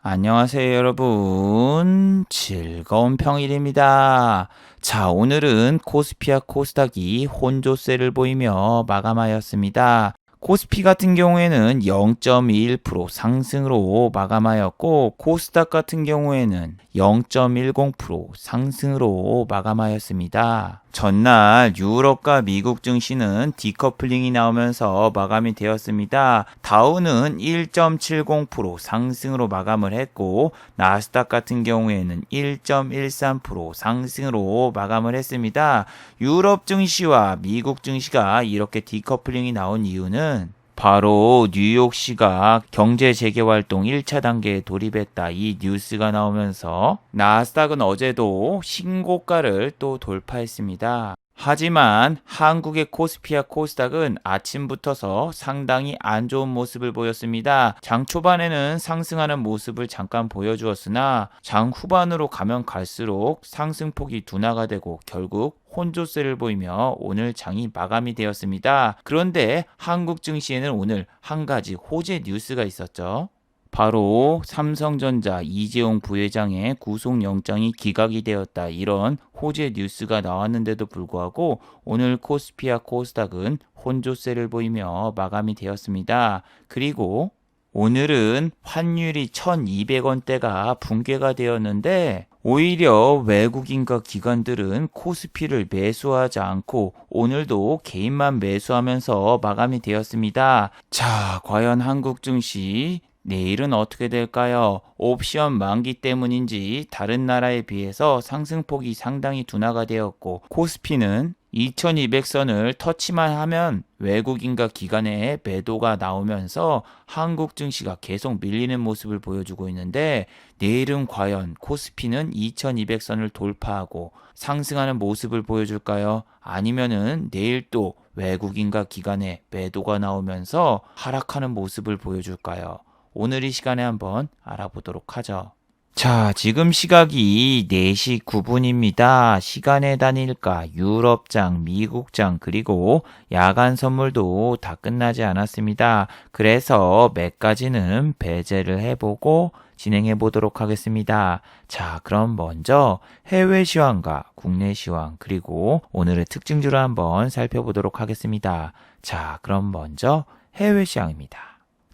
안녕하세요, 여러분. 즐거운 평일입니다. 자, 오늘은 코스피와 코스닥이 혼조세를 보이며 마감하였습니다. 코스피 같은 경우에는 0.21% 상승으로 마감하였고, 코스닥 같은 경우에는 0.10% 상승으로 마감하였습니다. 전날 유럽과 미국 증시는 디커플링이 나오면서 마감이 되었습니다. 다우는 1.70% 상승으로 마감을 했고, 나스닥 같은 경우에는 1.13% 상승으로 마감을 했습니다. 유럽 증시와 미국 증시가 이렇게 디커플링이 나온 이유는 바로 뉴욕시가 경제 재개활동 1차 단계에 돌입했다. 이 뉴스가 나오면서 나스닥은 어제도 신고가를 또 돌파했습니다. 하지만 한국의 코스피와 코스닥은 아침부터서 상당히 안 좋은 모습을 보였습니다. 장 초반에는 상승하는 모습을 잠깐 보여주었으나 장 후반으로 가면 갈수록 상승폭이 둔화가 되고 결국 혼조세를 보이며 오늘 장이 마감이 되었습니다. 그런데 한국 증시에는 오늘 한 가지 호재 뉴스가 있었죠. 바로 삼성전자 이재용 부회장의 구속영장이 기각이 되었다. 이런 호재 뉴스가 나왔는데도 불구하고 오늘 코스피와 코스닥은 혼조세를 보이며 마감이 되었습니다. 그리고 오늘은 환율이 1200원대가 붕괴가 되었는데 오히려 외국인과 기관들은 코스피를 매수하지 않고 오늘도 개인만 매수하면서 마감이 되었습니다. 자, 과연 한국 증시 내일은 어떻게 될까요? 옵션 만기 때문인지 다른 나라에 비해서 상승폭이 상당히 둔화가 되었고 코스피는 2200선을 터치만 하면 외국인과 기관의 매도가 나오면서 한국 증시가 계속 밀리는 모습을 보여주고 있는데 내일은 과연 코스피는 2200선을 돌파하고 상승하는 모습을 보여줄까요? 아니면은 내일 또 외국인과 기관의 매도가 나오면서 하락하는 모습을 보여줄까요? 오늘 이 시간에 한번 알아보도록 하죠. 자, 지금 시각이 4시 9분입니다. 시간의 단일가, 유럽장, 미국장, 그리고 야간 선물도 다 끝나지 않았습니다. 그래서 몇 가지는 배제를 해보고 진행해 보도록 하겠습니다. 자, 그럼 먼저 해외 시황과 국내 시황, 그리고 오늘의 특징주를 한번 살펴보도록 하겠습니다. 자, 그럼 먼저 해외 시황입니다.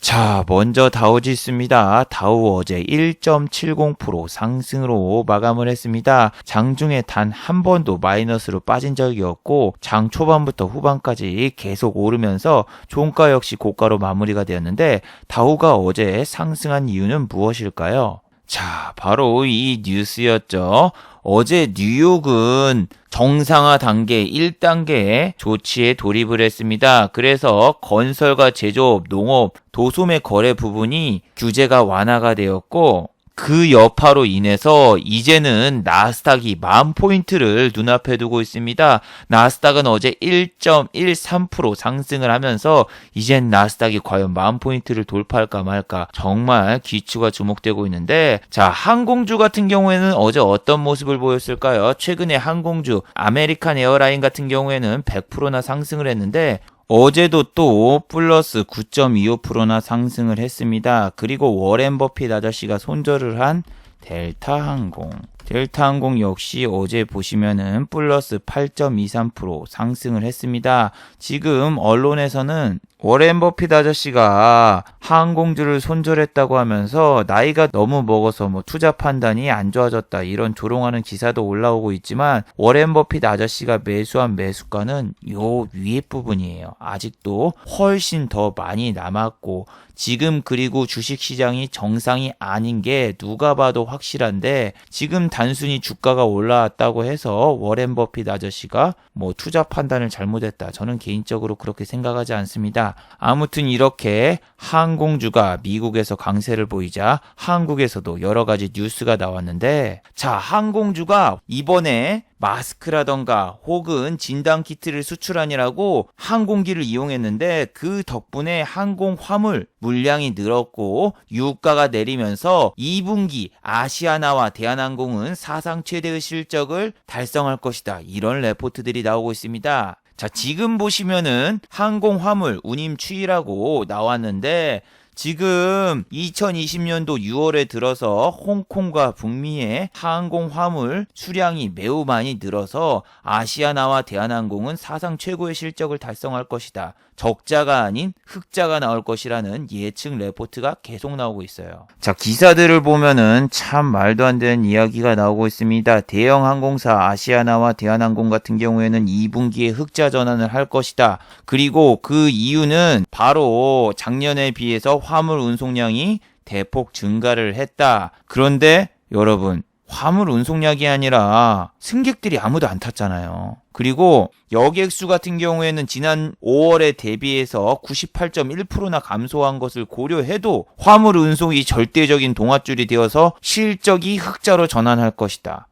자, 먼저 다우지수입니다. 다우 어제 1.70% 상승으로 마감을 했습니다. 장중에 단 한 번도 마이너스로 빠진 적이 없고 장 초반부터 후반까지 계속 오르면서 종가 역시 고가로 마무리가 되었는데 다우가 어제 상승한 이유는 무엇일까요? 자, 바로 이 뉴스였죠. 어제 뉴욕은 정상화 단계 1단계의 조치에 돌입을 했습니다. 그래서 건설과 제조업, 농업, 도소매 거래 부분이 규제가 완화가 되었고 그 여파로 인해서 이제는 나스닥이 10,000포인트를 눈앞에 두고 있습니다. 나스닥은 어제 1.13% 상승을 하면서 이젠 나스닥이 과연 10,000포인트를 돌파할까 말까 정말 귀추가 주목되고 있는데 자, 항공주 같은 경우에는 어제 어떤 모습을 보였을까요? 최근에 항공주 아메리칸 에어라인 같은 경우에는 100%나 상승을 했는데 어제도 또 플러스 9.25%나 상승을 했습니다. 그리고 워렌 버핏 아저씨가 손절을 한 델타항공. 델타항공 역시 어제 보시면은 플러스 8.23% 상승을 했습니다. 지금 언론에서는 워렌 버핏 아저씨가 항공주를 손절했다고 하면서 나이가 너무 먹어서 투자 판단이 안 좋아졌다 이런 조롱하는 기사도 올라오고 있지만 워렌 버핏 아저씨가 매수한 매수가는 요 위에 부분이에요. 아직도 훨씬 더 많이 남았고 지금 그리고 주식시장이 정상이 아닌 게 누가 봐도 확실한데 지금 단순히 주가가 올라왔다고 해서 워렌 버핏 아저씨가 투자 판단을 잘못했다. 저는 개인적으로 그렇게 생각하지 않습니다. 아무튼 이렇게 항공주가 미국에서 강세를 보이자 한국에서도 여러 가지 뉴스가 나왔는데 자, 항공주가 이번에 마스크라던가 혹은 진단키트를 수출하느라고 항공기를 이용했는데 그 덕분에 항공 화물 물량이 늘었고 유가가 내리면서 2분기 아시아나와 대한항공은 사상 최대의 실적을 달성할 것이다. 이런 레포트들이 나오고 있습니다. 자, 지금 보시면은 항공 화물 운임 추이라고 나왔는데 지금 2020년도 6월에 들어서 홍콩과 북미의 항공 화물 수량이 매우 많이 늘어서 아시아나와 대한항공은 사상 최고의 실적을 달성할 것이다. 적자가 아닌 흑자가 나올 것이라는 예측 레포트가 계속 나오고 있어요. 자, 기사들을 보면은 참 말도 안 되는 이야기가 나오고 있습니다. 대형 항공사 아시아나와 대한항공 같은 경우에는 2분기에 흑자 전환을 할 것이다. 그리고 그 이유는 바로 작년에 비해서 화물 운송량이 대폭 증가를 했다. 그런데 여러분, 화물 운송량이 아니라 승객들이 아무도 안 탔잖아요. 그리고 여객수 같은 경우에는 지난 5월에 대비해서 98.1%나 감소한 것을 고려해도 화물 운송이 절대적인 동아줄이 되어서 실적이 흑자로 전환할 것이다.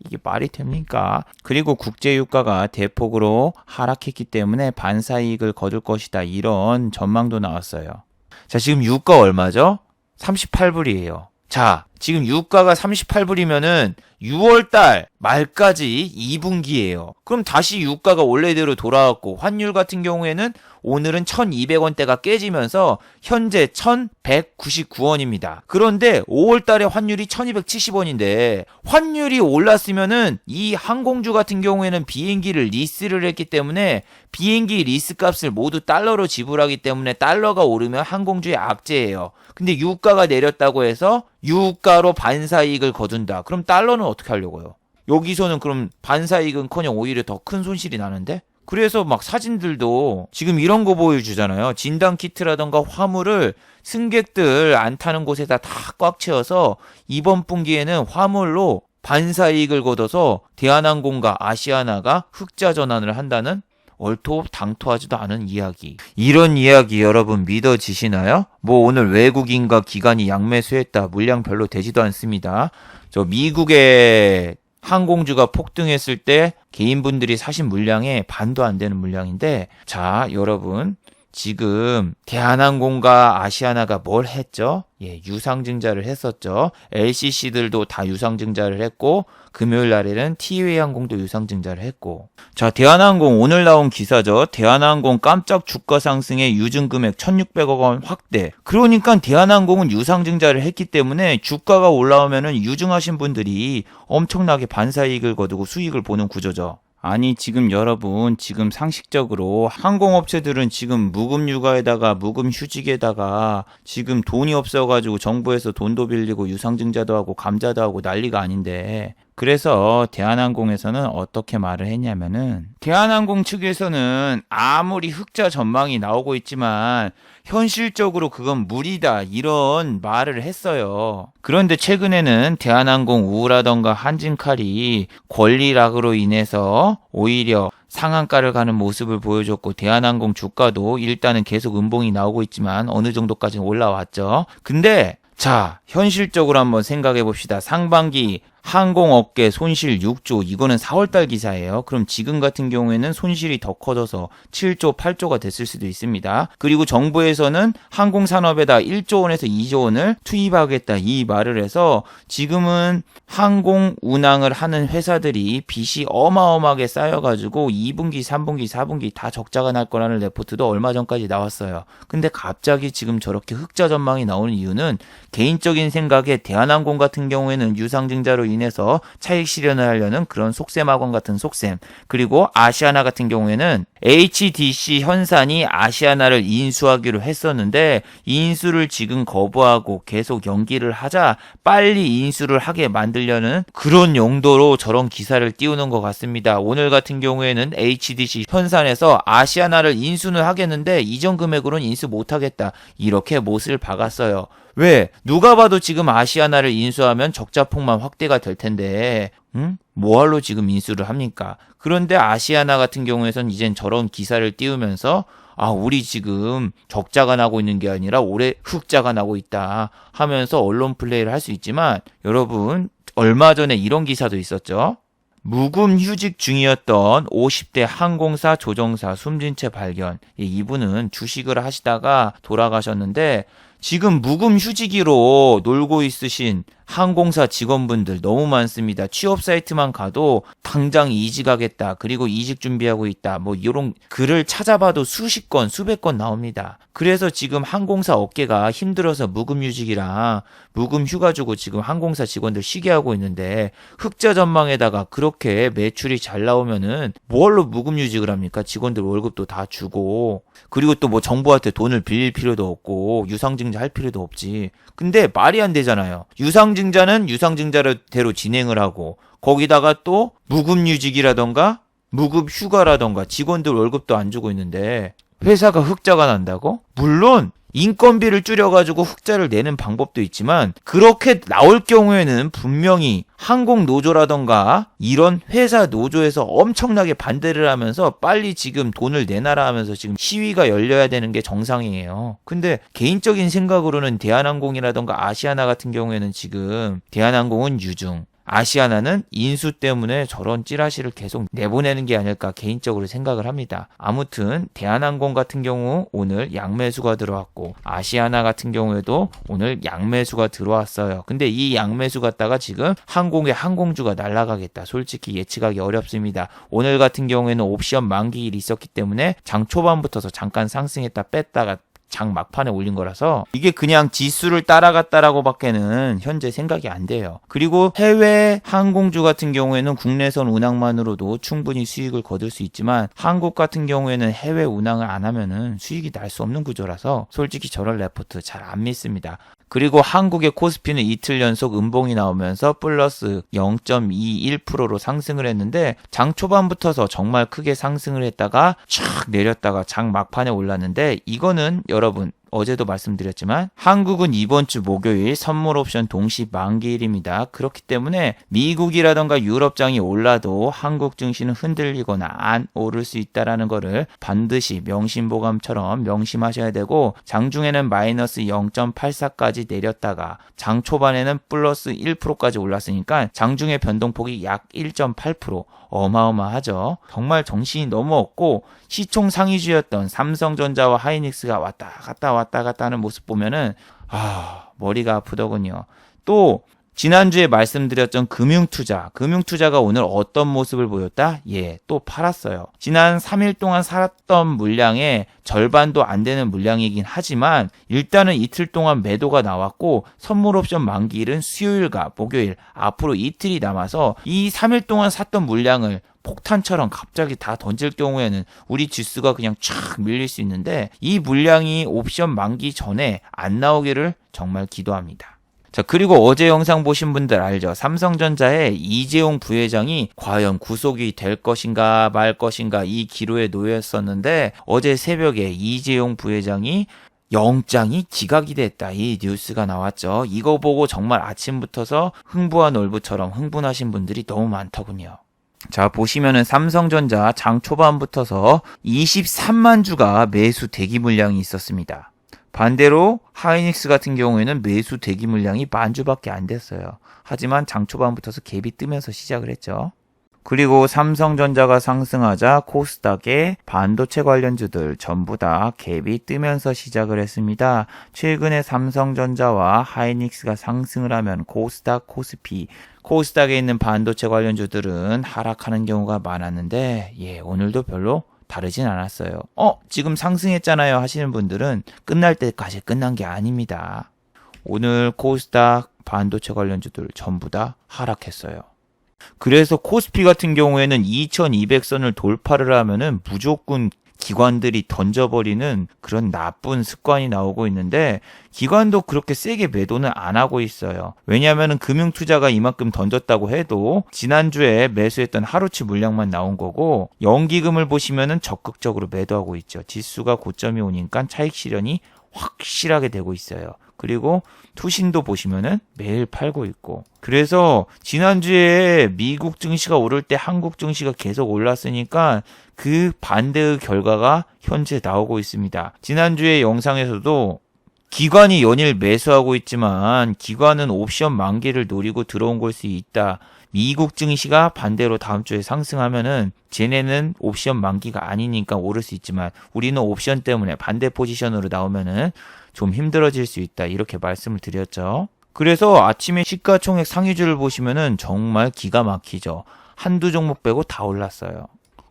이게 말이 됩니까? 그리고 국제유가가 대폭으로 하락했기 때문에 반사이익을 거둘 것이다. 이런 전망도 나왔어요. 자, 지금 유가 얼마죠? 38불이에요. 자, 지금 유가가 38불이면은 6월달 말까지 2분기예요. 그럼 다시 유가가 원래대로 돌아왔고 환율 같은 경우에는 오늘은 1,200원대가 깨지면서 현재 1,199원입니다. 그런데 5월달에 환율이 1,270원인데 환율이 올랐으면은 이 항공주 같은 경우에는 비행기를 리스를 했기 때문에 비행기 리스 값을 모두 달러로 지불하기 때문에 달러가 오르면 항공주의 악재예요. 근데 유가가 내렸다고 해서 유가로 반사이익을 거둔다. 그럼 달러는 어떻게 하려고요? 여기서는 그럼 반사이익은커녕 오히려 더 큰 손실이 나는데? 그래서 막 사진들도 지금 이런 거 보여주잖아요. 진단 키트라던가 화물을 승객들 안 타는 곳에다 다 꽉 채워서 이번 분기에는 화물로 반사이익을 거둬서 대한항공과 아시아나가 흑자 전환을 한다는 얼토당토하지도 않은 이야기. 이런 이야기 여러분 믿어지시나요? 뭐 오늘 외국인과 기관이 양매수했다. 물량 별로 되지도 않습니다. 저 미국의 항공주가 폭등했을 때 개인분들이 사신 물량의 반도 안 되는 물량인데, 자, 여러분 지금 대한항공과 아시아나가 뭘 했죠? 예, 유상증자를 했었죠. LCC들도 다 유상증자를 했고 금요일 날에는 티웨이항공도 유상증자를 했고. 자, 대한항공 오늘 나온 기사죠. 대한항공 깜짝 주가 상승에 유증금액 1,600억 원 확대. 그러니까 대한항공은 유상증자를 했기 때문에 주가가 올라오면은 유증하신 분들이 엄청나게 반사이익을 거두고 수익을 보는 구조죠. 아니 지금 여러분 지금 상식적으로 항공업체들은 지금 무급 육아에다가 무급 휴직에다가 지금 돈이 없어가지고 정부에서 돈도 빌리고 유상증자도 하고 감자도 하고 난리가 아닌데, 그래서 대한항공에서는 어떻게 말을 했냐면은 대한항공 측에서는 아무리 흑자 전망이 나오고 있지만 현실적으로 그건 무리다 이런 말을 했어요. 그런데 최근에는 대한항공 우라던가 한진칼이 권리락으로 인해서 오히려 상한가를 가는 모습을 보여줬고 대한항공 주가도 일단은 계속 음봉이 나오고 있지만 어느 정도까지는 올라왔죠. 근데 자, 현실적으로 한번 생각해 봅시다. 상반기 항공업계 손실 6조, 이거는 4월달 기사예요. 그럼 지금 같은 경우에는 손실이 더 커져서 7조, 8조가 됐을 수도 있습니다. 그리고 정부에서는 항공산업에다 1조 원에서 2조 원을 투입하겠다 이 말을 해서 지금은 항공 운항을 하는 회사들이 빚이 어마어마하게 쌓여가지고 2분기, 3분기, 4분기 다 적자가 날 거라는 레포트도 얼마 전까지 나왔어요. 근데 갑자기 지금 저렇게 흑자 전망이 나오는 이유는 개인적인 생각에 대한항공 같은 경우에는 유상증자로 인해서 차익 실현을 하려는 그런 속셈학원 같은 속셈, 그리고 아시아나 같은 경우에는 HDC 현산이 아시아나를 인수하기로 했었는데 인수를 지금 거부하고 계속 연기를 하자 빨리 인수를 하게 만들려는 그런 용도로 저런 기사를 띄우는 것 같습니다. 오늘 같은 경우에는 HDC 현산에서 아시아나를 인수는 하겠는데 이전 금액으로는 인수 못하겠다 이렇게 못을 박았어요. 왜? 누가 봐도 지금 아시아나를 인수하면 적자폭만 확대가 될 텐데 뭐하러 지금 인수를 합니까? 그런데 아시아나 같은 경우에선 이젠 저런 기사를 띄우면서 우리 지금 적자가 나고 있는 게 아니라 올해 흑자가 나고 있다 하면서 언론 플레이를 할 수 있지만, 여러분 얼마 전에 이런 기사도 있었죠. 무금 휴직 중이었던 50대 항공사 조종사 숨진 채 발견. 이분은 주식을 하시다가 돌아가셨는데 지금 무금 휴직으로 놀고 있으신 항공사 직원분들 너무 많습니다. 취업 사이트만 가도 당장 이직하겠다. 그리고 이직 준비하고 있다. 뭐 이런 글을 찾아봐도 수십 건, 수백 건 나옵니다. 그래서 지금 항공사 업계가 힘들어서 무급휴직이랑 무급휴가 주고 지금 항공사 직원들 쉬게 하고 있는데 흑자 전망에다가 그렇게 매출이 잘 나오면은 뭘로 무급휴직을 합니까? 직원들 월급도 다 주고 그리고 또 뭐 정부한테 돈을 빌릴 필요도 없고 유상증자 할 필요도 없지. 근데 말이 안 되잖아요. 유상증자는 유상증자대로 진행을 하고 거기다가 또 무급휴직이라던가 무급휴가라던가 직원들 월급도 안 주고 있는데 회사가 흑자가 난다고? 물론 인건비를 줄여가지고 흑자를 내는 방법도 있지만 그렇게 나올 경우에는 분명히 항공노조라던가 이런 회사 노조에서 엄청나게 반대를 하면서 빨리 지금 돈을 내놔라 하면서 지금 시위가 열려야 되는 게 정상이에요. 근데 개인적인 생각으로는 대한항공이라던가 아시아나 같은 경우에는 지금 대한항공은 유중 아시아나는 인수 때문에 저런 찌라시를 계속 내보내는 게 아닐까 개인적으로 생각을 합니다. 아무튼 대한항공 같은 경우 오늘 양매수가 들어왔고 아시아나 같은 경우에도 오늘 양매수가 들어왔어요. 근데 이 양매수 갖다가 지금 항공의 항공주가 날아가겠다. 솔직히 예측하기 어렵습니다. 오늘 같은 경우에는 옵션 만기일이 있었기 때문에 장 초반부터서 잠깐 상승했다 뺐다가 장 막판에 올린 거라서 이게 그냥 지수를 따라갔다라고 밖에는 현재 생각이 안 돼요. 그리고 해외 항공주 같은 경우에는 국내선 운항만으로도 충분히 수익을 거둘 수 있지만 한국 같은 경우에는 해외 운항을 안 하면은 수익이 날 수 없는 구조라서 솔직히 저런 레포트 잘 안 믿습니다. 그리고 한국의 코스피는 이틀 연속 음봉이 나오면서 플러스 0.21%로 상승을 했는데 장 초반부터서 정말 크게 상승을 했다가 촥 내렸다가 장 막판에 올랐는데 이거는 여러분 어제도 말씀드렸지만 한국은 이번 주 목요일 선물 옵션 동시 만기일입니다. 그렇기 때문에 미국이라던가 유럽장이 올라도 한국 증시는 흔들리거나 안 오를 수 있다라는 거를 반드시 명심보감처럼 명심하셔야 되고 장중에는 마이너스 0.84까지 내렸다가 장 초반에는 플러스 1%까지 올랐으니까 장중의 변동폭이 약 1.8% 어마어마하죠. 정말 정신이 너무 없고 시총 상위주였던 삼성전자와 하이닉스가 왔다 갔다 하는 모습 보면은 머리가 아프더군요. 또 지난주에 말씀드렸던 금융투자가 오늘 어떤 모습을 보였다? 또 팔았어요. 지난 3일 동안 살았던 물량의 절반도 안 되는 물량이긴 하지만 일단은 이틀 동안 매도가 나왔고 선물 옵션 만기일은 수요일과 목요일 앞으로 이틀이 남아서 이 3일 동안 샀던 물량을 폭탄처럼 갑자기 다 던질 경우에는 우리 지수가 그냥 촥 밀릴 수 있는데 이 물량이 옵션 만기 전에 안 나오기를 정말 기도합니다. 자, 그리고 어제 영상 보신 분들 알죠? 삼성전자의 이재용 부회장이 과연 구속이 될 것인가 말 것인가 이 기로에 놓였었는데 어제 새벽에 이재용 부회장이 영장이 기각이 됐다. 이 뉴스가 나왔죠. 이거 보고 정말 아침부터서 흥부한 놀부처럼 흥분하신 분들이 너무 많더군요. 자, 보시면은 삼성전자 장 초반부터서 23만 주가 매수 대기 물량이 있었습니다. 반대로 하이닉스 같은 경우에는 매수 대기 물량이 10,000주밖에 안 됐어요. 하지만 장 초반부터서 갭이 뜨면서 시작을 했죠. 그리고 삼성전자가 상승하자 코스닥의 반도체 관련주들 전부 다 갭이 뜨면서 시작을 했습니다. 최근에 삼성전자와 하이닉스가 상승을 하면 코스닥, 코스닥에 있는 반도체 관련주들은 하락하는 경우가 많았는데 오늘도 별로 다르진 않았어요. 지금 상승했잖아요 하시는 분들은 끝날 때까지 끝난 게 아닙니다. 오늘 코스닥 반도체 관련주들 전부 다 하락했어요. 그래서 코스피 같은 경우에는 2200선을 돌파를 하면은 무조건 기관들이 던져버리는 그런 나쁜 습관이 나오고 있는데 기관도 그렇게 세게 매도는 안 하고 있어요. 왜냐하면 금융투자가 이만큼 던졌다고 해도 지난주에 매수했던 하루치 물량만 나온 거고 연기금을 보시면은 적극적으로 매도하고 있죠. 지수가 고점이 오니까 차익 실현이 확실하게 되고 있어요. 그리고 투신도 보시면은 매일 팔고 있고 그래서 지난주에 미국 증시가 오를 때 한국 증시가 계속 올랐으니까 그 반대의 결과가 현재 나오고 있습니다. 지난주에 영상에서도 기관이 연일 매수하고 있지만 기관은 옵션 만기를 노리고 들어온 걸 수 있다. 미국 증시가 반대로 다음 주에 상승하면은 쟤네는 옵션 만기가 아니니까 오를 수 있지만 우리는 옵션 때문에 반대 포지션으로 나오면은 좀 힘들어질 수 있다. 이렇게 말씀을 드렸죠. 그래서 아침에 시가총액 상위주를 보시면은 정말 기가 막히죠. 한두 종목 빼고 다 올랐어요.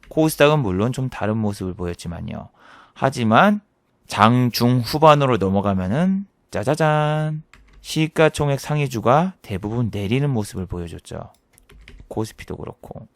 코스닥은 물론 좀 다른 모습을 보였지만요. 하지만 장 중 후반으로 넘어가면은 짜자잔, 시가총액 상위주가 대부분 내리는 모습을 보여줬죠. 코스피도 그렇고.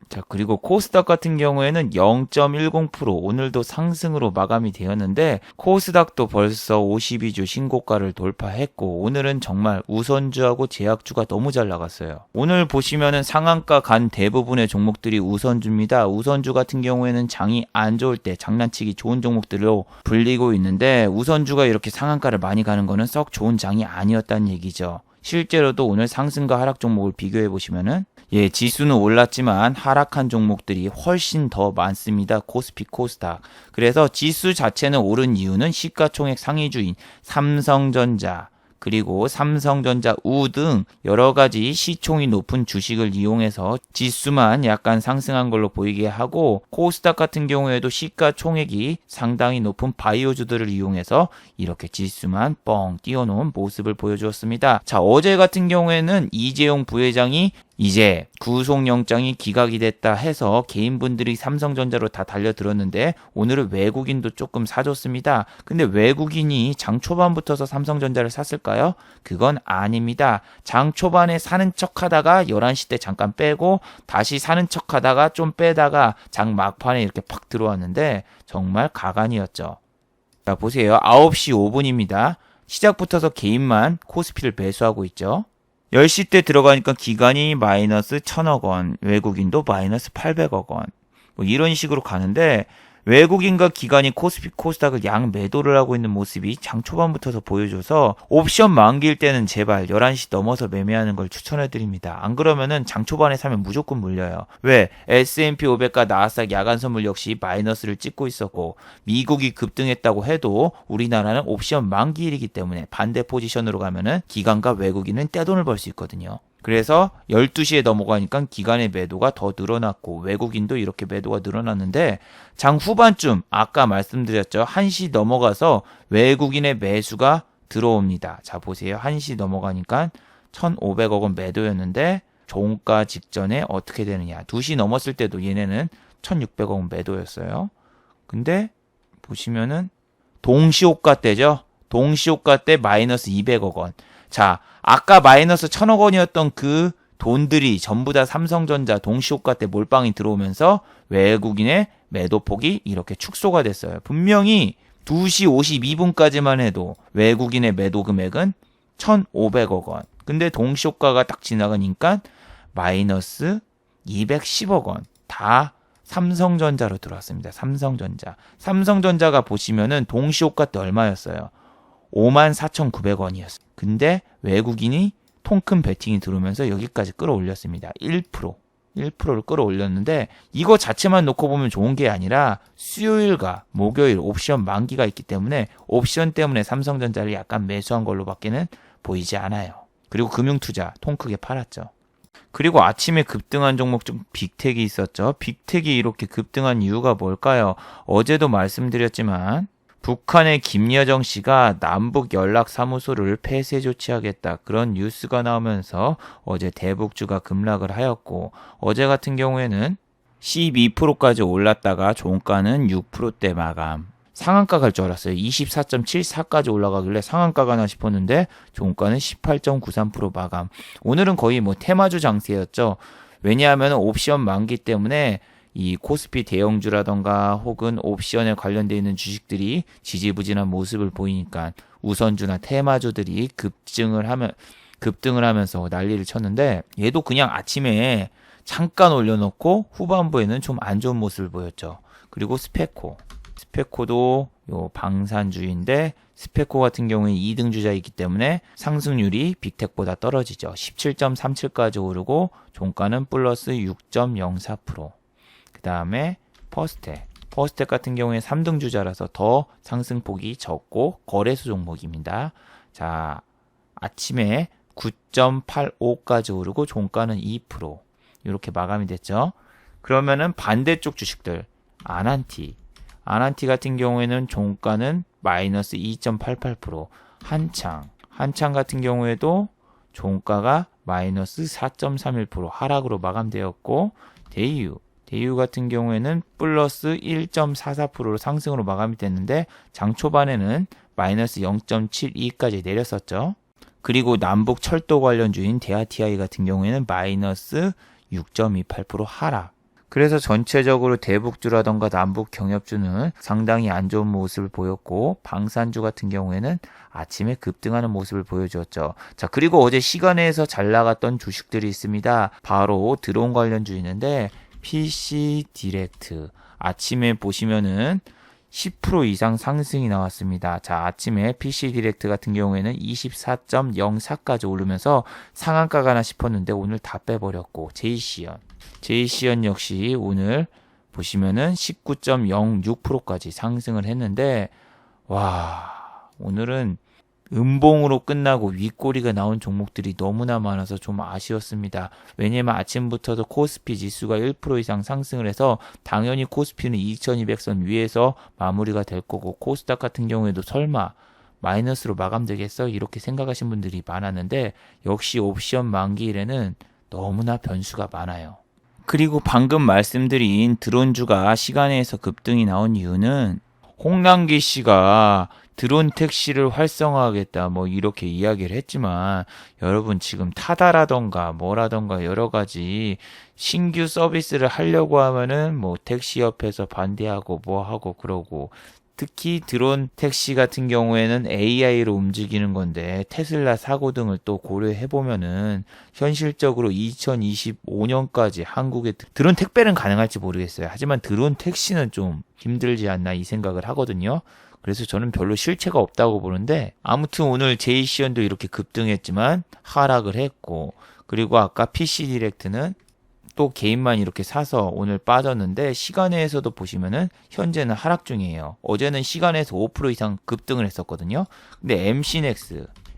자, 그리고 코스닥 같은 경우에는 0.10% 오늘도 상승으로 마감이 되었는데 코스닥도 벌써 52주 신고가를 돌파했고 오늘은 정말 우선주하고 제약주가 너무 잘 나갔어요. 오늘 보시면은 상한가 간 대부분의 종목들이 우선주입니다. 우선주 같은 경우에는 장이 안 좋을 때 장난치기 좋은 종목들로 불리고 있는데 우선주가 이렇게 상한가를 많이 가는 거는 썩 좋은 장이 아니었다는 얘기죠. 실제로도 오늘 상승과 하락 종목을 비교해 보시면은 지수는 올랐지만 하락한 종목들이 훨씬 더 많습니다. 코스피, 코스닥. 그래서 지수 자체는 오른 이유는 시가총액 상위주인 삼성전자, 그리고 삼성전자 우 등 여러 가지 시총이 높은 주식을 이용해서 지수만 약간 상승한 걸로 보이게 하고 코스닥 같은 경우에도 시가총액이 상당히 높은 바이오주들을 이용해서 이렇게 지수만 뻥 띄워놓은 모습을 보여주었습니다. 자, 어제 같은 경우에는 이재용 부회장이 이제 구속영장이 기각이 됐다 해서 개인분들이 삼성전자로 다 달려들었는데 오늘은 외국인도 조금 사줬습니다. 근데 외국인이 장 초반부터서 삼성전자를 샀을까요? 그건 아닙니다. 장 초반에 사는 척 하다가 11시 때 잠깐 빼고 다시 사는 척 하다가 좀 빼다가 장 막판에 이렇게 팍 들어왔는데 정말 가관이었죠. 자, 보세요. 9시 5분입니다. 시작부터서 개인만 코스피를 매수하고 있죠. 10시 때 들어가니까 기관이 마이너스 1000억 원, 외국인도 마이너스 800억 원. 뭐 이런 식으로 가는데 외국인과 기관이 코스피, 코스닥을 양 매도를 하고 있는 모습이 장 초반부터서 보여줘서 옵션 만기일 때는 제발 11시 넘어서 매매하는 걸 추천해 드립니다. 안 그러면은 장 초반에 사면 무조건 물려요. 왜? S&P 500과 나스닥 야간 선물 역시 마이너스를 찍고 있었고 미국이 급등했다고 해도 우리나라는 옵션 만기일이기 때문에 반대 포지션으로 가면은 기관과 외국인은 떼돈을 벌 수 있거든요. 그래서 12시에 넘어가니까 기관의 매도가 더 늘어났고 외국인도 이렇게 매도가 늘어났는데 장 후반쯤 아까 말씀드렸죠. 1시 넘어가서 외국인의 매수가 들어옵니다. 자, 보세요. 1시 넘어가니까 1,500억 원 매도였는데 종가 직전에 어떻게 되느냐. 2시 넘었을 때도 얘네는 1,600억 원 매도였어요. 근데 보시면은 동시호가 때죠. 동시호가 때 마이너스 200억 원. 자, 아까 마이너스 1000억 원이었던 그 돈들이 전부 다 삼성전자 동시호가 때 몰빵이 들어오면서 외국인의 매도폭이 이렇게 축소가 됐어요. 분명히 2시 52분까지만 해도 외국인의 매도 금액은 1,500억 원. 근데 동시호가가 딱 지나가니까 마이너스 210억 원. 다 삼성전자로 들어왔습니다. 삼성전자. 삼성전자가 보시면은 동시호가 때 얼마였어요? 54,900원이었어요. 근데 외국인이 통큰 베팅이 들어오면서 여기까지 끌어올렸습니다. 1%를 끌어올렸는데 이거 자체만 놓고 보면 좋은 게 아니라 수요일과 목요일 옵션 만기가 있기 때문에 옵션 때문에 삼성전자를 약간 매수한 걸로 밖에는 보이지 않아요. 그리고 금융투자 통 크게 팔았죠. 그리고 아침에 급등한 종목 중 빅텍이 있었죠. 빅텍이 이렇게 급등한 이유가 뭘까요? 어제도 말씀드렸지만 북한의 김여정 씨가 남북 연락사무소를 폐쇄 조치하겠다 그런 뉴스가 나오면서 어제 대북주가 급락을 하였고 어제 같은 경우에는 12%까지 올랐다가 종가는 6%대 마감. 상한가 갈 줄 알았어요. 24.74까지 올라가길래 상한가 가나 싶었는데 종가는 18.93% 마감. 오늘은 거의 뭐 테마주 장세였죠. 왜냐하면 옵션 만기 때문에 이 코스피 대형주라던가 혹은 옵션에 관련되어 있는 주식들이 지지부진한 모습을 보이니까 우선주나 테마주들이 급등을 하면서 난리를 쳤는데 얘도 그냥 아침에 잠깐 올려놓고 후반부에는 좀 안 좋은 모습을 보였죠. 그리고 스페코도 요 방산주인데 스페코 같은 경우에 2등 주자이기 때문에 상승률이 빅텍보다 떨어지죠. 17.37까지 오르고 종가는 플러스 6.04%. 그 다음에 퍼스텍 같은 경우에 3등 주자라서 더 상승폭이 적고 거래소 종목입니다. 자, 아침에 9.85까지 오르고 종가는 2%. 이렇게 마감이 됐죠. 그러면은 반대쪽 주식들 아난티 같은 경우에는 종가는 마이너스 2.88%, 한창 같은 경우에도 종가가 마이너스 4.31% 하락으로 마감되었고, 대유 같은 경우에는 플러스 1.44%로 상승으로 마감이 됐는데 장 초반에는 마이너스 0.72까지 내렸었죠. 그리고 남북 철도 관련주인 대하TI 같은 경우에는 마이너스 6.28% 하락. 그래서 전체적으로 대북주라던가 남북 경협주는 상당히 안 좋은 모습을 보였고, 방산주 같은 경우에는 아침에 급등하는 모습을 보여주었죠. 자, 그리고 어제 시간에서 잘 나갔던 주식들이 있습니다. 바로 드론 관련주인데 PC 디렉트. 아침에 보시면은 10% 이상 상승이 나왔습니다. 자, 아침에 PC 디렉트 같은 경우에는 24.04까지 오르면서 상한가가나 싶었는데 오늘 다 빼버렸고, 제이시언 역시 오늘 보시면은 19.06%까지 상승을 했는데, 와, 오늘은 음봉으로 끝나고 윗꼬리가 나온 종목들이 너무나 많아서 좀 아쉬웠습니다. 왜냐면 아침부터도 코스피 지수가 1% 이상 상승을 해서 당연히 코스피는 2200선 위에서 마무리가 될 거고, 코스닥 같은 경우에도 설마 마이너스로 마감되겠어? 이렇게 생각하신 분들이 많았는데, 역시 옵션 만기일에는 너무나 변수가 많아요. 그리고 방금 말씀드린 드론주가 시간에서 급등이 나온 이유는 홍남기 씨가 드론 택시를 활성화하겠다 뭐 이렇게 이야기를 했지만, 여러분 지금 타다라던가 뭐라던가 여러 가지 신규 서비스를 하려고 하면은 뭐 택시협회에서 반대하고 뭐 하고 그러고, 특히 드론 택시 같은 경우에는 AI로 움직이는 건데 테슬라 사고 등을 또 고려해 보면은 현실적으로 2025년까지 한국에 드론 택배는 가능할지 모르겠어요. 하지만 드론 택시는 좀 힘들지 않나 이 생각을 하거든요. 그래서 저는 별로 실체가 없다고 보는데, 아무튼 오늘 제이시언도 이렇게 급등했지만 하락을 했고, 그리고 아까 PC 디렉트는 또 개인만 이렇게 사서 오늘 빠졌는데 시간에서도 보시면은 현재는 하락 중이에요. 어제는 시간에서 5% 이상 급등을 했었거든요. 근데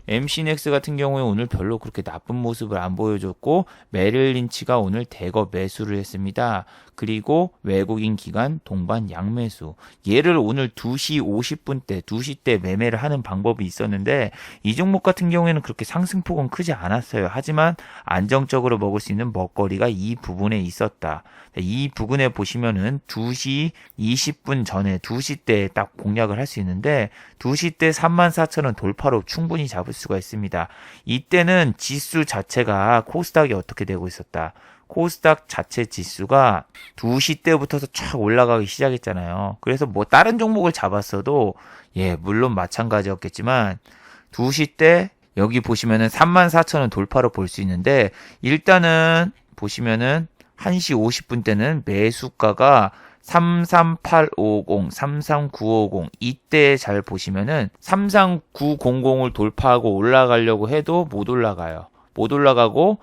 MC넥스 같은 경우에 오늘 별로 그렇게 나쁜 모습을 안 보여줬고, 메릴린치가 오늘 대거 매수를 했습니다. 그리고 외국인 기관 동반 양매수. 얘를 오늘 2시 50분 2시 때 매매를 하는 방법이 있었는데, 이 종목 같은 경우에는 그렇게 상승폭은 크지 않았어요. 하지만 안정적으로 먹을 수 있는 먹거리가 이 부분에 있었다. 이 부분에 보시면은 2시 20분 전에 2시 때 딱 공략을 할 수 있는데, 2시 때 34,000원 돌파로 충분히 잡을 수가 있습니다. 이때는 지수 자체가 코스닥이 어떻게 되고 있었다. 코스닥 자체 지수가 2시 때부터서 쫙 올라가기 시작했잖아요. 그래서 뭐 다른 종목을 잡았어도 물론 마찬가지였겠지만 2시 때 여기 보시면은 34,000원 돌파로 볼 수 있는데, 일단은 보시면은 1시 50분 때는 매수가가 33850, 33950 이때 잘 보시면은 33900을 돌파하고 올라가려고 해도 못 올라가요. 못 올라가고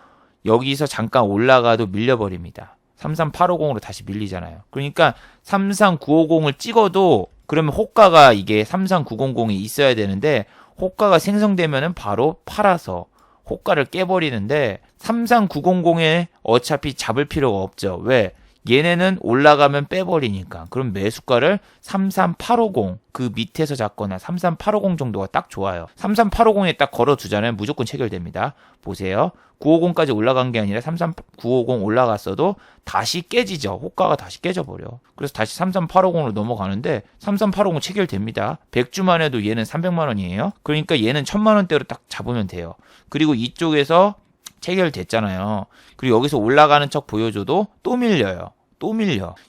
여기서 잠깐 올라가도 밀려버립니다. 33850으로 다시 밀리잖아요. 그러니까 33950을 찍어도 그러면 호가가 이게 33900이 있어야 되는데, 호가가 생성되면은 바로 팔아서 호가를 깨버리는데, 33900에 어차피 잡을 필요가 없죠. 왜? 얘네는 올라가면 빼버리니까. 그럼 매수가를 33850 그 밑에서 잡거나 33850 정도가 딱 좋아요. 33850에 딱 걸어두잖아요. 무조건 체결됩니다. 보세요. 950까지 올라간 게 아니라 33950 올라갔어도 다시 깨지죠. 호가가 다시 깨져버려. 그래서 다시 33850으로 넘어가는데 33850 체결됩니다. 100주만 해도 얘는 300만 원이에요. 그러니까 얘는 1000만 원대로 딱 잡으면 돼요. 그리고 이쪽에서 체결됐잖아요. 그리고 여기서 올라가는 척 보여줘도 또 밀려요.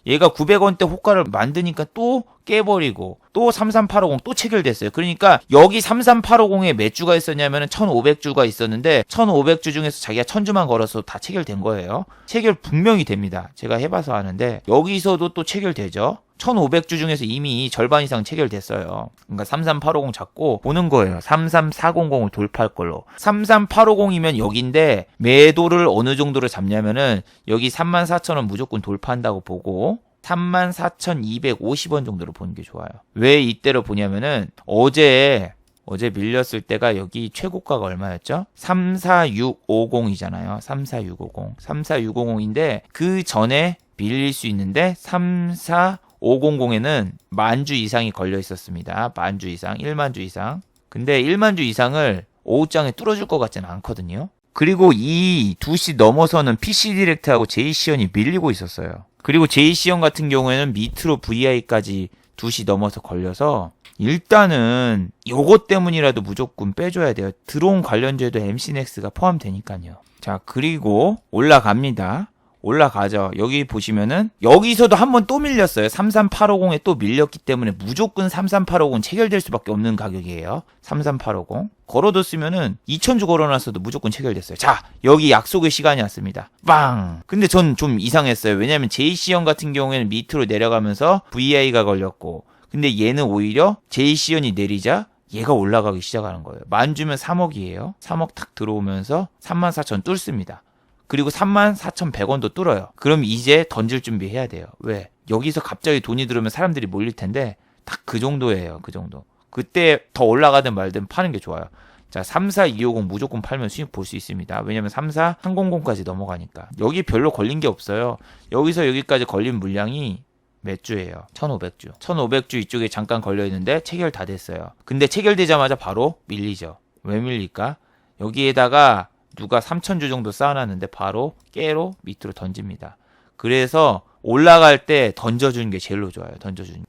얘가 900원대 호가를 만드니까 또 깨버리고, 또 33850 또 체결됐어요. 그러니까 여기 33850에 몇 주가 있었냐면 1500주가 있었는데 1500주 중에서 자기가 1000주만 걸어서 다 체결된 거예요. 체결 분명히 됩니다. 제가 해봐서 아는데 여기서도 또 체결되죠. 1500주 중에서 이미 절반 이상 체결됐어요. 그러니까 33850 잡고 보는 거예요. 33400을 돌파할 걸로. 33850이면 여기인데 매도를 어느 정도로 잡냐면은 여기 34,000원 무조건 돌파한다고 보고 34,250원 정도로 보는 게 좋아요. 왜 이때로 보냐면은 어제 밀렸을 때가 여기 최고가가 얼마였죠? 34650이잖아요. 34650인데 그 전에 밀릴 수 있는데 34500에는 만주 이상이 걸려 있었습니다. 만주 이상, 1만주 이상. 근데 1만주 이상을 오후장에 뚫어줄 것 같지는 않거든요. 그리고 이 2시 넘어서는 PC 디렉트하고 JC연이 밀리고 있었어요. 그리고 JC연 같은 경우에는 밑으로 VI까지 2시 넘어서 걸려서 일단은 요것 때문이라도 무조건 빼줘야 돼요. 드론 관련주에도 MC넥스가 포함되니까요. 자, 그리고 올라갑니다. 올라가죠. 여기 보시면은 여기서도 한번 또 밀렸어요. 33850에 또 밀렸기 때문에 무조건 33850 체결될 수밖에 없는 가격이에요. 33850 걸어뒀으면은 2000주 걸어놨어도 무조건 체결됐어요. 자, 여기 약속의 시간이 왔습니다. 빵! 근데 전 좀 이상했어요. 왜냐면 JC연 같은 경우에는 밑으로 내려가면서 VI가 걸렸고, 근데 얘는 오히려 JC연이 내리자 얘가 올라가기 시작하는 거예요. 만주면 3억이에요. 3억 탁 들어오면서 34,000 뚫습니다. 그리고 34,100원도 뚫어요. 그럼 이제 던질 준비해야 돼요. 왜? 여기서 갑자기 돈이 들어오면 사람들이 몰릴 텐데 딱 그 정도예요. 그 정도. 그때 더 올라가든 말든 파는 게 좋아요. 자, 34250 무조건 팔면 수익 볼 수 있습니다. 왜냐면 34100까지 넘어가니까. 여기 별로 걸린 게 없어요. 여기서 여기까지 걸린 물량이 몇 주예요? 1500주. 1500주 이쪽에 잠깐 걸려있는데 체결 다 됐어요. 근데 체결되자마자 바로 밀리죠. 왜 밀릴까? 여기에다가 누가 3000주 정도 쌓아놨는데 바로 깨로 밑으로 던집니다. 그래서 올라갈 때 던져주는 게 제일로 좋아요.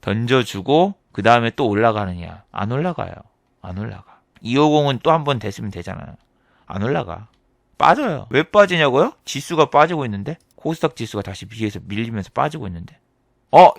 던져주고 그 다음에 또 올라가느냐? 안 올라가요. 안 올라가. 250은 또 한 번 됐으면 되잖아요. 안 올라가. 빠져요. 왜 빠지냐고요? 지수가 빠지고 있는데? 코스닥 지수가 다시 위에서 밀리면서 빠지고 있는데.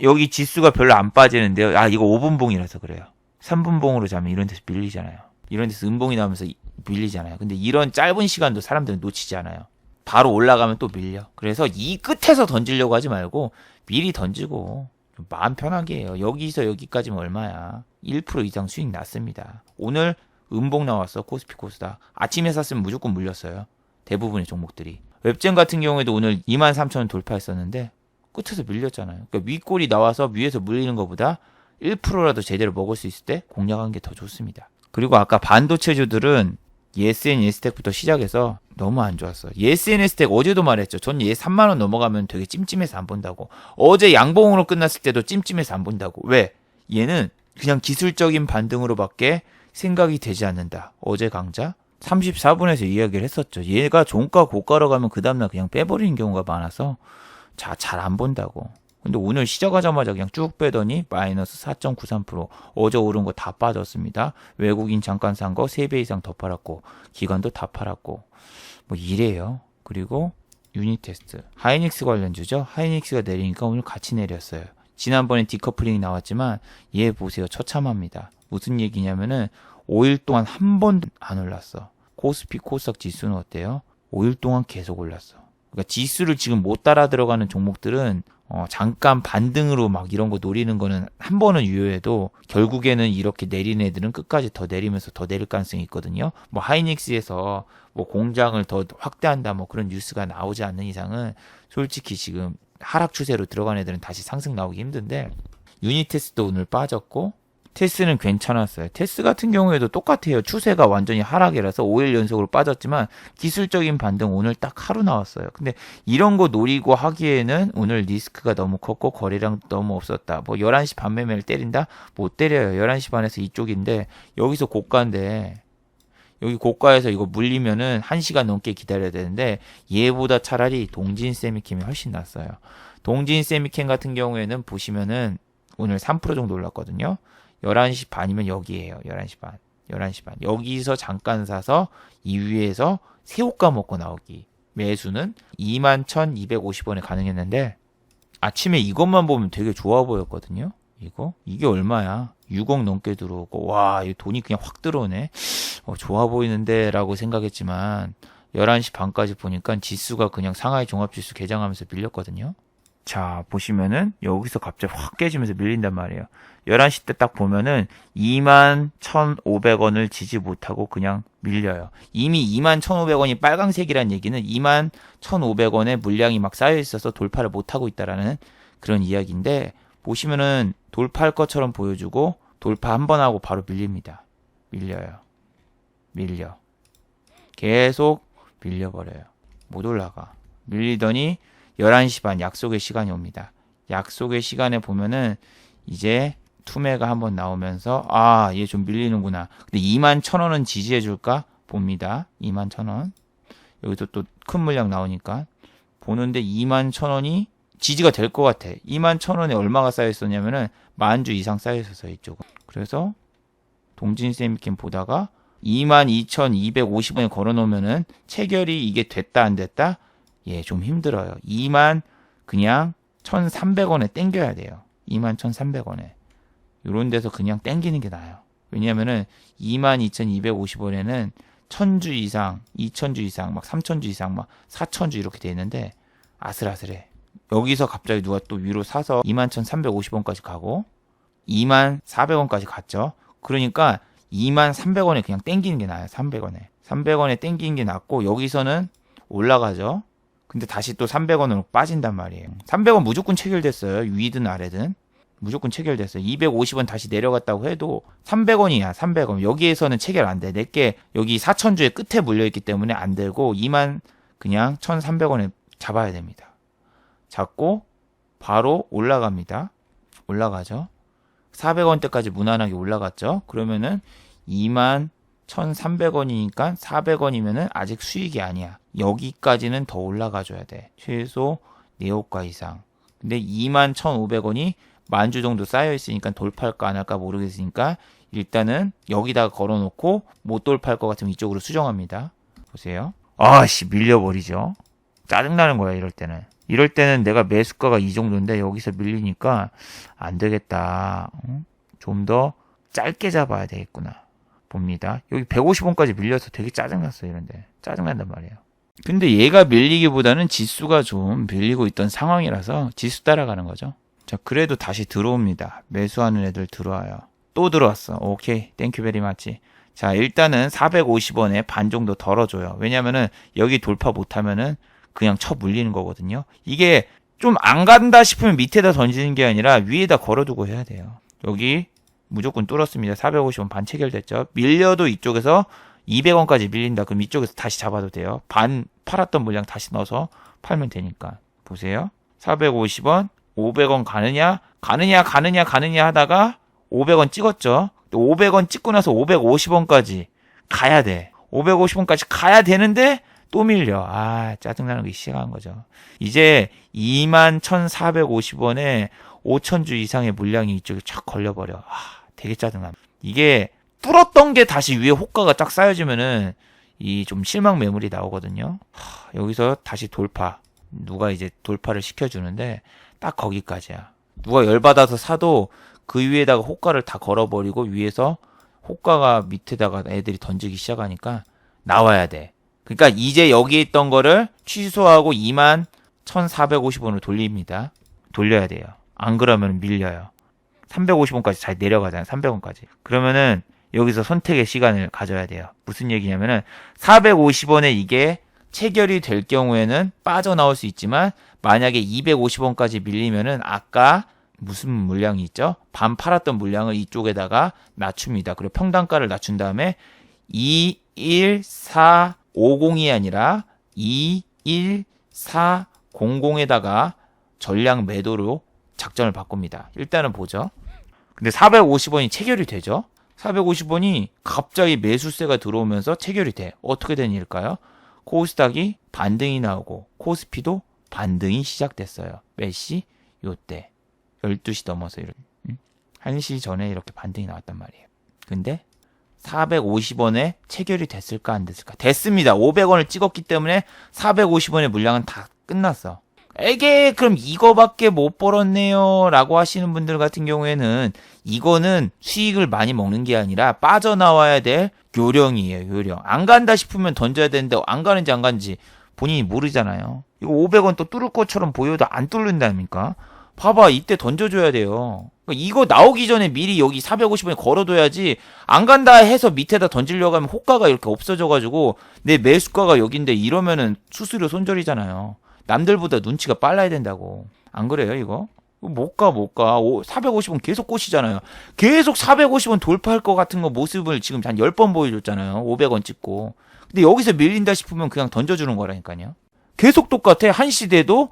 여기 지수가 별로 안 빠지는데요. 아, 이거 5분봉이라서 그래요. 3분봉으로 자면 이런 데서 밀리잖아요. 이런 데서 음봉이 나오면서 밀리잖아요. 근데 이런 짧은 시간도 사람들은 놓치지 않아요. 바로 올라가면 또 밀려. 그래서 이 끝에서 던지려고 하지 말고 미리 던지고 좀 마음 편하게 해요. 여기서 여기까지면 얼마야. 1% 이상 수익 났습니다. 오늘 음봉 나왔어. 코스피 코스닥. 아침에 샀으면 무조건 물렸어요. 대부분의 종목들이. 웹젠 같은 경우에도 오늘 23,000원 돌파했었는데 끝에서 밀렸잖아요. 그러니까 윗골이 나와서 위에서 물리는 것보다 1%라도 제대로 먹을 수 있을 때 공략하는 게 더 좋습니다. 그리고 아까 반도체주들은 예스앤 예스텍부터 시작해서 너무 안 좋았어요. 예스앤 예스텍 어제도 말했죠. 전 얘 3만원 넘어가면 되게 찜찜해서 안 본다고. 어제 양봉으로 끝났을 때도 찜찜해서 안 본다고. 왜? 얘는 그냥 기술적인 반등으로밖에 생각이 되지 않는다. 어제 강좌 34분에서 이야기를 했었죠. 얘가 종가 고가로 가면 그 다음날 그냥 빼버리는 경우가 많아서 잘 안 본다고. 근데 오늘 시작하자마자 그냥 쭉 빼더니 마이너스 4.93%. 어제 오른 거 다 빠졌습니다. 외국인 잠깐 산 거 3배 이상 더 팔았고 기관도 다 팔았고 뭐 이래요. 그리고 유니테스트 하이닉스 관련주죠. 하이닉스가 내리니까 오늘 같이 내렸어요. 지난번에 디커플링이 나왔지만 얘 보세요. 처참합니다. 무슨 얘기냐면은 5일 동안 한 번도 안 올랐어. 코스피 코스닥 지수는 어때요? 5일 동안 계속 올랐어. 그러니까 지수를 지금 못 따라 들어가는 종목들은 잠깐 반등으로 막 이런 거 노리는 거는 한 번은 유효해도 결국에는 이렇게 내린 애들은 끝까지 더 내리면서 더 내릴 가능성이 있거든요. 뭐 하이닉스에서 뭐 공장을 더 확대한다 뭐 그런 뉴스가 나오지 않는 이상은 솔직히 지금 하락 추세로 들어간 애들은 다시 상승 나오기 힘든데 유니테스도 오늘 빠졌고 테스는 괜찮았어요. 테스 같은 경우에도 똑같아요. 추세가 완전히 하락이라서 5일 연속으로 빠졌지만 기술적인 반등 오늘 딱 하루 나왔어요. 근데 이런 거 노리고 하기에는 오늘 리스크가 너무 컸고 거래량 너무 없었다. 뭐 11시 반 매매를 때린다? 못 때려요. 11시 반에서 이쪽인데 여기서 고가인데 여기 고가에서 이거 물리면은 1시간 넘게 기다려야 되는데 얘보다 차라리 동진 세미캠이 훨씬 낫어요. 동진 세미캠 같은 경우에는 보시면은 오늘 3% 정도 올랐거든요. 11시 반이면 여기에요. 11시 반. 11시 반. 여기서 잠깐 사서 이 위에서 새우가 먹고 나오기. 매수는 21,250원에 가능했는데 아침에 이것만 보면 되게 좋아 보였거든요. 이게 얼마야? 6억 넘게 들어오고 와, 이 돈이 그냥 확 들어오네. 좋아 보이는데 라고 생각했지만 11시 반까지 보니까 지수가 그냥 상하이 종합지수 개장하면서 밀렸거든요. 자, 보시면은 여기서 갑자기 확 깨지면서 밀린단 말이에요. 11시 때 딱 보면은 21,500원을 지지 못하고 그냥 밀려요. 이미 21,500원이 빨강색이란 얘기는 21,500원의 물량이 막 쌓여 있어서 돌파를 못하고 있다라는 그런 이야기인데 보시면은 돌파할 것처럼 보여주고 돌파 한 번 하고 바로 밀립니다. 밀려. 계속 밀려버려요. 못 올라가. 밀리더니 11시 반 약속의 시간이 옵니다. 약속의 시간에 보면은 이제 투매가 한번 나오면서 얘 좀 밀리는구나. 근데 21,000원은 지지해줄까? 봅니다. 21,000원. 여기서 또 큰 물량 나오니까 보는데 21,000원이 지지가 될 것 같아. 21,000원에 얼마가 쌓여 있었냐면은 10,000주 이상 쌓여 있었어요, 이쪽은. 그래서 동진세미캠 보다가 22,250원에 걸어놓으면은 체결이 이게 됐다 안 됐다? 예, 좀 힘들어요. 그냥 1,300원에 땡겨야 돼요. 21,300원에. 요런 데서 그냥 땡기는 게 나아요. 왜냐면은 22,250원에는 1,000주 이상, 2,000주 이상, 막 3,000주 이상, 막 4,000주 이렇게 돼 있는데 아슬아슬해. 여기서 갑자기 누가 또 위로 사서 21,350원까지 가고 24,000원까지 갔죠. 그러니까 23,000원에 그냥 땡기는 게 나아요. 300원에. 300원에 땡기는 게 낫고 여기서는 올라가죠. 근데 다시 또 300원으로 빠진단 말이에요. 300원 무조건 체결됐어요. 위든 아래든. 무조건 체결됐어요. 250원 다시 내려갔다고 해도 300원이야. 300원. 여기에서는 체결 안 돼. 내게 여기 4,000주의 끝에 물려있기 때문에 안 되고 그냥 1,300원에 잡아야 됩니다. 잡고 바로 올라갑니다. 올라가죠. 400원대까지 무난하게 올라갔죠. 그러면은 21,300원이니까 400원이면은 아직 수익이 아니야. 여기까지는 더 올라가줘야 돼. 최소 4호가 이상. 근데 21,500원이 10,000주 정도 쌓여 있으니까 돌파할까 안 할까 모르겠으니까 일단은 여기다가 걸어놓고 못 돌파할 것 같으면 이쪽으로 수정합니다. 보세요. 아씨, 밀려버리죠. 짜증나는 거야, 이럴 때는. 이럴 때는 내가 매수가가 이 정도인데 여기서 밀리니까 안 되겠다. 좀 더 짧게 잡아야 되겠구나. 봅니다. 여기 150원까지 밀려서 되게 짜증났어, 이런데. 짜증난단 말이에요. 근데 얘가 밀리기보다는 지수가 좀 밀리고 있던 상황이라서 지수 따라가는 거죠. 자, 그래도 다시 들어옵니다. 매수하는 애들 들어와요. 또 들어왔어. 오케이. 땡큐 베리 마치. 자, 일단은 450원에 반 정도 덜어줘요. 왜냐면은 여기 돌파 못하면은 그냥 쳐 물리는 거거든요. 이게 좀 안 간다 싶으면 밑에다 던지는 게 아니라 위에다 걸어두고 해야 돼요. 여기 무조건 뚫었습니다. 450원 반 체결됐죠. 밀려도 이쪽에서 200원까지 밀린다. 그럼 이쪽에서 다시 잡아도 돼요. 반 팔았던 물량 다시 넣어서 팔면 되니까. 보세요. 450원, 500원 가느냐 하다가 500원 찍었죠. 500원 찍고 나서 550원까지 가야 돼. 550원까지 가야 되는데 또 밀려. 아, 짜증나는 게 시작한 거죠. 이제 21,450원에 5,000주 이상의 물량이 이쪽에 쫙 걸려버려. 아, 되게 짜증나. 이게 뚫었던 게 다시 위에 호가가 쫙 쌓여지면은 이 좀 실망 매물이 나오거든요. 여기서 다시 돌파. 누가 이제 돌파를 시켜주는데 딱 거기까지야. 누가 열받아서 사도 그 위에다가 호가를 다 걸어버리고 위에서 호가가 밑에다가 애들이 던지기 시작하니까 나와야 돼. 그러니까 이제 여기 있던 거를 취소하고 21,450원으로 돌립니다. 돌려야 돼요. 안 그러면 밀려요. 350원까지 잘 내려가잖아요. 300원까지. 그러면은 여기서 선택의 시간을 가져야 돼요. 무슨 얘기냐면은 450원에 이게 체결이 될 경우에는 빠져나올 수 있지만 만약에 250원까지 밀리면은 아까 무슨 물량이 있죠? 반 팔았던 물량을 이쪽에다가 낮춥니다. 그리고 평단가를 낮춘 다음에 21450이 아니라 21400에다가 전량 매도로 작전을 바꿉니다. 일단은 보죠. 근데 450원이 체결이 되죠? 450원이 갑자기 매수세가 들어오면서 체결이 돼. 어떻게 된 일일까요? 코스닥이 반등이 나오고 코스피도 반등이 시작됐어요. 몇 시? 요때 12시 넘어서 1시 전에 이렇게 반등이 나왔단 말이에요. 근데 450원에 체결이 됐을까 안 됐을까? 됐습니다. 500원을 찍었기 때문에 450원의 물량은 다 끝났어. 에게 그럼 이거밖에 못 벌었네요 라고 하시는 분들 같은 경우에는 이거는 수익을 많이 먹는 게 아니라 빠져나와야 될 요령이에요. 요령. 안 간다 싶으면 던져야 되는데 안 가는지 안 가는지 본인이 모르잖아요. 이거 500원 또 뚫을 것처럼 보여도 안 뚫는다니까. 봐봐, 이때 던져줘야 돼요. 이거 나오기 전에 미리 여기 450원에 걸어둬야지. 안 간다 해서 밑에다 던지려고 하면 호가가 이렇게 없어져가지고 내 매수가가 여긴데 이러면은 수수료 손절이잖아요. 남들보다 눈치가 빨라야 된다고. 안 그래요, 이거? 못 가. 450원 계속 꼬시잖아요. 계속 450원 돌파할 것 같은 거 모습을 지금 한 10번 보여줬잖아요. 500원 찍고. 근데 여기서 밀린다 싶으면 그냥 던져주는 거라니까요. 계속 똑같아. 한시대도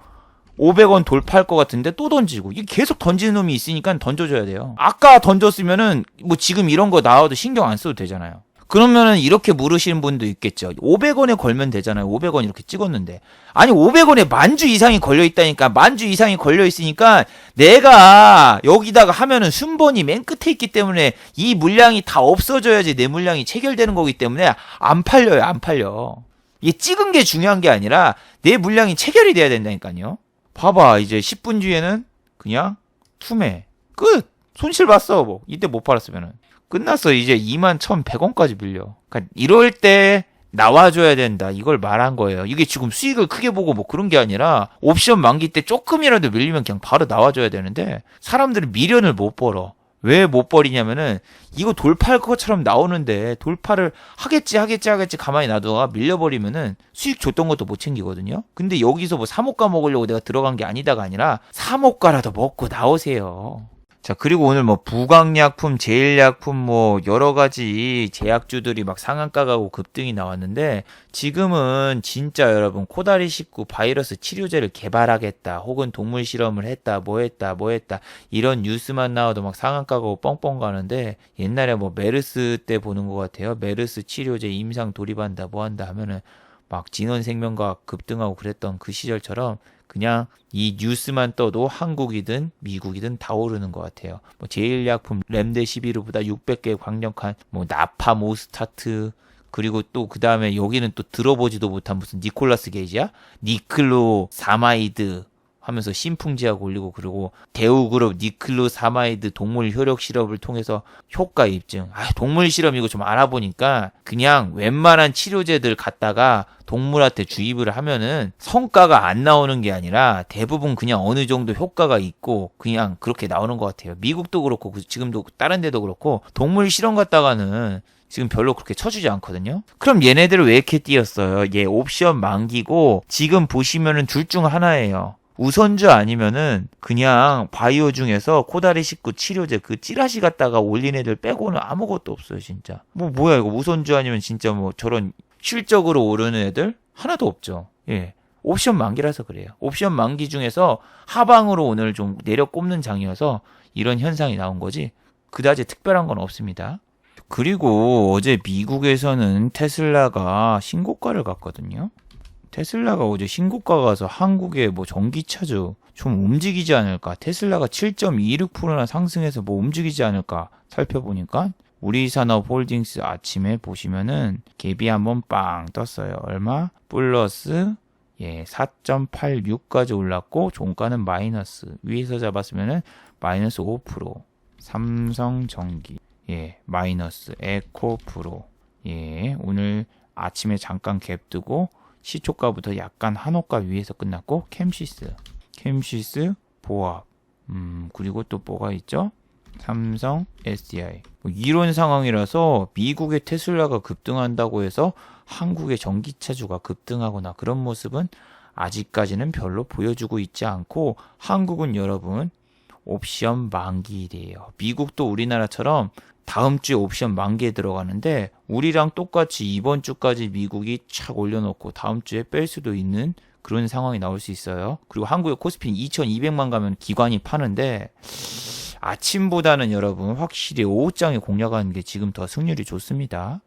500원 돌파할 것 같은데 또 던지고. 이게 계속 던지는 놈이 있으니까 던져줘야 돼요. 아까 던졌으면은 뭐 지금 이런 거 나와도 신경 안 써도 되잖아요. 그러면은 이렇게 물으시는 분도 있겠죠. 500원에 걸면 되잖아요. 500원 이렇게 찍었는데. 아니 500원에 만주 이상이 걸려 있다니까. 만주 이상이 걸려 있으니까 내가 여기다가 하면은 순번이 맨 끝에 있기 때문에 이 물량이 다 없어져야지 내 물량이 체결되는 거기 때문에 안 팔려요. 안 팔려. 이게 찍은 게 중요한 게 아니라 내 물량이 체결이 돼야 된다니까요. 봐봐. 이제 10분 뒤에는 그냥 투매. 끝. 손실 봤어. 뭐 이때 못 팔았으면은. 끝났어. 이제 21,100원까지 빌려. 그러니까 이럴 때 나와줘야 된다. 이걸 말한 거예요. 이게 지금 수익을 크게 보고 뭐 그런 게 아니라 옵션 만기 때 조금이라도 밀리면 그냥 바로 나와줘야 되는데 사람들은 미련을 못 벌어. 왜 못 벌이냐면은 이거 돌파할 것처럼 나오는데 돌파를 하겠지 가만히 놔두다가 밀려버리면은 수익 줬던 것도 못 챙기거든요. 근데 여기서 뭐 3호가 먹으려고 내가 들어간 게 아니다가 아니라 3호가라도 먹고 나오세요. 자, 그리고 오늘 뭐 부강약품, 제일약품 뭐 여러 가지 제약주들이 막 상한가 가고 급등이 나왔는데 지금은 진짜 여러분 코다리19 바이러스 치료제를 개발하겠다 혹은 동물 실험을 했다 뭐 했다 이런 뉴스만 나와도 막 상한가 가고 뻥뻥 가는데 옛날에 뭐 메르스 때 보는 것 같아요. 메르스 치료제 임상 돌입한다 뭐 한다 하면은 막 진원생명과학 급등하고 그랬던 그 시절처럼 그냥 이 뉴스만 떠도 한국이든 미국이든 다 오르는 것 같아요. 뭐 제일약품 렘데시비르보다 600개 강력한 뭐 나파모스타트 그리고 또 그 다음에 여기는 또 들어보지도 못한 무슨 니콜라스 게이지야? 니클로사마이드 하면서 신풍지약 올리고 그리고 대우그룹 니클로사마이드 동물 효력 실험을 통해서 효과 입증. 동물 실험 이거 좀 알아보니까 그냥 웬만한 치료제들 갖다가 동물한테 주입을 하면은 성과가 안 나오는 게 아니라 대부분 그냥 어느 정도 효과가 있고 그냥 그렇게 나오는 것 같아요. 미국도 그렇고 지금도 다른 데도 그렇고 동물 실험 갖다가는 지금 별로 그렇게 쳐주지 않거든요. 그럼 얘네들을 왜 이렇게 띄었어요? 얘 옵션 만기고 지금 보시면은 둘 중 하나예요. 우선주 아니면은 그냥 바이오 중에서 코다리19 치료제 그 찌라시 갖다가 올린 애들 빼고는 아무것도 없어요, 진짜. 뭐야 이거 우선주 아니면 진짜 뭐 저런 실적으로 오르는 애들 하나도 없죠. 예. 옵션 만기라서 그래요. 옵션 만기 중에서 하방으로 오늘 좀 내려 꼽는 장이어서 이런 현상이 나온 거지. 그다지 특별한 건 없습니다. 그리고 어제 미국에서는 테슬라가 신고가를 갔거든요. 테슬라가 어제 신고가 가서 한국의 뭐 전기차주 좀 움직이지 않을까? 테슬라가 7.26%나 상승해서 뭐 움직이지 않을까? 살펴보니까 우리산업홀딩스 아침에 보시면은 갭이 한번 빵 떴어요. 얼마? 플러스 4.86까지 올랐고 종가는 마이너스. 위에서 잡았으면은 마이너스 5%. 삼성전기 마이너스. 에코프로 오늘 아침에 잠깐 갭 뜨고 시초가부터 약간 한호가 위에서 끝났고 캠시스 보합 그리고 또 뭐가 있죠? 삼성 SDI 뭐 이런 상황이라서 미국의 테슬라가 급등한다고 해서 한국의 전기차주가 급등하거나 그런 모습은 아직까지는 별로 보여주고 있지 않고 한국은 여러분 옵션 만기일이에요. 미국도 우리나라처럼 다음 주에 옵션 만기에 들어가는데 우리랑 똑같이 이번 주까지 미국이 착 올려놓고 다음 주에 뺄 수도 있는 그런 상황이 나올 수 있어요. 그리고 한국의 코스피는 2200만 가면 기관이 파는데 아침보다는 여러분 확실히 오후장에 공략하는 게 지금 더 승률이 좋습니다.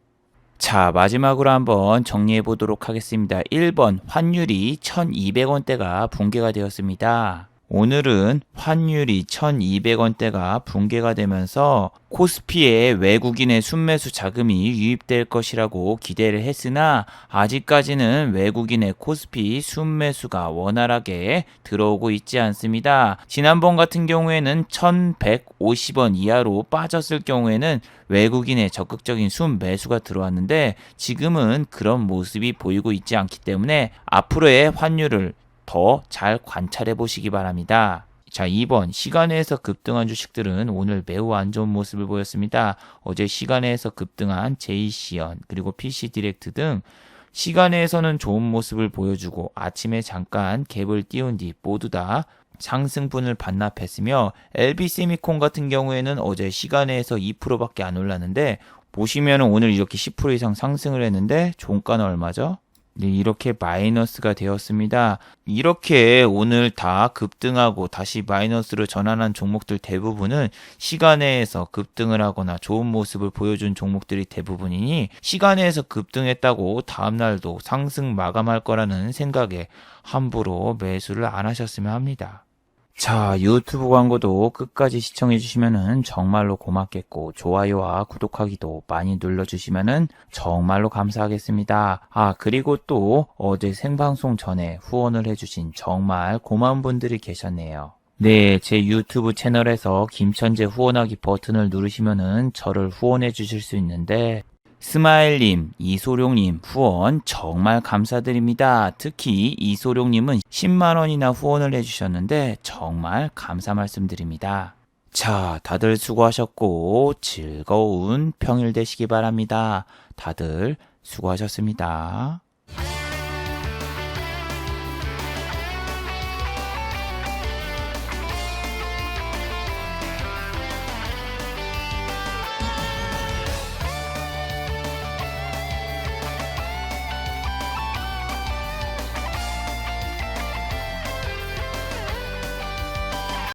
자, 마지막으로 한번 정리해 보도록 하겠습니다. 1번 환율이 1200원대가 붕괴가 되었습니다. 오늘은 환율이 1200원대가 붕괴가 되면서 코스피에 외국인의 순매수 자금이 유입될 것이라고 기대를 했으나 아직까지는 외국인의 코스피 순매수가 원활하게 들어오고 있지 않습니다. 지난번 같은 경우에는 1150원 이하로 빠졌을 경우에는 외국인의 적극적인 순매수가 들어왔는데 지금은 그런 모습이 보이고 있지 않기 때문에 앞으로의 환율을 더 잘 관찰해 보시기 바랍니다. 자, 2번 시간외에서 급등한 주식들은 오늘 매우 안 좋은 모습을 보였습니다. 어제 시간외에서 급등한 제이시언 그리고 PC디렉트 등 시간외에서는 좋은 모습을 보여주고 아침에 잠깐 갭을 띄운 뒤 모두 다 상승분을 반납했으며 LB세미콘 같은 경우에는 어제 시간외에서 2%밖에 안 올랐는데 보시면 오늘 이렇게 10% 이상 상승을 했는데 종가는 얼마죠? 네, 이렇게 마이너스가 되었습니다. 이렇게 오늘 다 급등하고 다시 마이너스로 전환한 종목들 대부분은 시간외에서 급등을 하거나 좋은 모습을 보여준 종목들이 대부분이니 시간외에서 급등했다고 다음날도 상승 마감할 거라는 생각에 함부로 매수를 안 하셨으면 합니다. 자, 유튜브 광고도 끝까지 시청해주시면 정말로 고맙겠고, 좋아요와 구독하기도 많이 눌러주시면 정말로 감사하겠습니다. 아, 그리고 또 어제 생방송 전에 후원을 해주신 정말 고마운 분들이 계셨네요. 네, 제 유튜브 채널에서 김천재 후원하기 버튼을 누르시면은 저를 후원해 주실 수 있는데, 스마일님, 이소룡님 후원 정말 감사드립니다. 특히 이소룡님은 10만원이나 후원을 해주셨는데 정말 감사 말씀드립니다. 자, 다들 수고하셨고 즐거운 평일 되시기 바랍니다. 다들 수고하셨습니다.